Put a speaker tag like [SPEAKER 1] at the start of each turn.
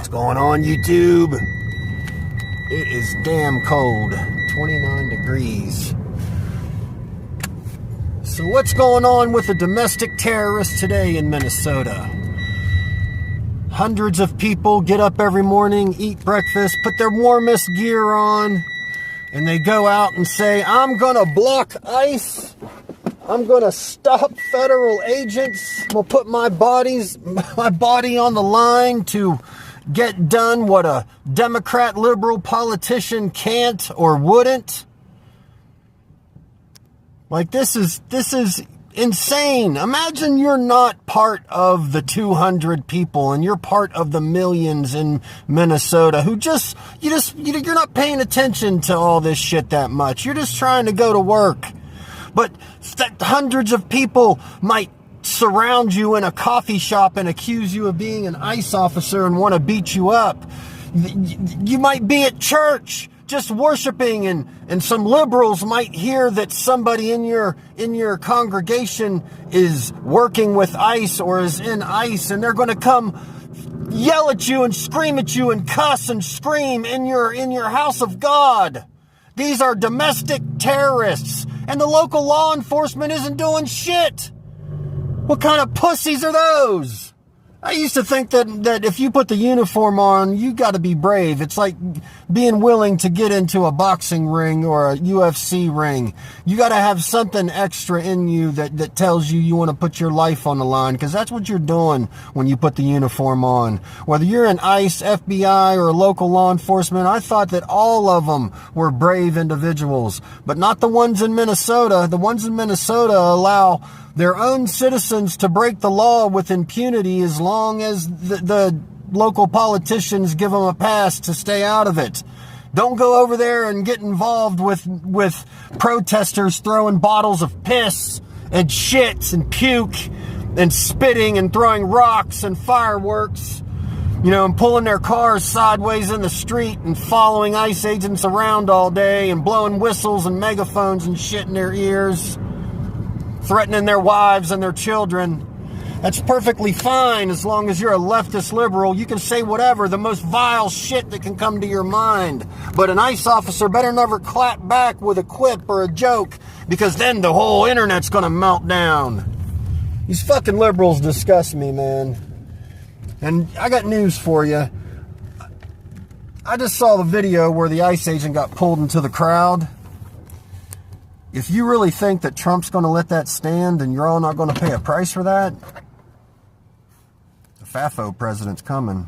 [SPEAKER 1] What's going on, YouTube? It is damn cold, 29 degrees. So what's going on with the domestic terrorists today in Minnesota? Hundreds of people get up every morning, eat breakfast, put their warmest gear on, and they go out and say, I'm gonna block ICE. I'm gonna stop federal agents. I'm gonna put my body on the line to get done what a Democrat liberal politician can't or wouldn't. Like, this is insane. Imagine you're not part of the 200 people and you're part of the millions in Minnesota who you're not paying attention to all this shit that much. You're just trying to go to work. But hundreds of people might surround you in a coffee shop and accuse you of being an ICE officer and want to beat you up. You might be at church just worshiping, and some liberals might hear that somebody in your congregation is working with ICE or is in ICE, and they're going to come yell at you and scream at you and cuss and scream in your house of God. These are domestic terrorists, and the local law enforcement isn't doing shit. What kind of pussies are those? I used to think that if you put the uniform on, you got to be brave. It's like being willing to get into a boxing ring or a UFC ring. You got to have something extra in you that tells you want to put your life on the line, because that's what you're doing when you put the uniform on. Whether you're in ICE, FBI, or local law enforcement, I thought that all of them were brave individuals, but not the ones in Minnesota. The ones in Minnesota allow their own citizens to break the law with impunity as long as the local politicians give them a pass to stay out of it. Don't go over there and get involved with protesters throwing bottles of piss and shit and puke and spitting and throwing rocks and fireworks, and pulling their cars sideways in the street and following ICE agents around all day and blowing whistles and megaphones and shit in their ears, threatening their wives and their children. That's perfectly fine as long as you're a leftist liberal. You can say whatever, the most vile shit that can come to your mind. But an ICE officer better never clap back with a quip or a joke, because then the whole internet's gonna melt down. These fucking liberals disgust me, man. And I got news for you. I just saw the video where the ICE agent got pulled into the crowd. If you really think that Trump's going to let that stand and you're all not going to pay a price for that, the FAFO president's coming.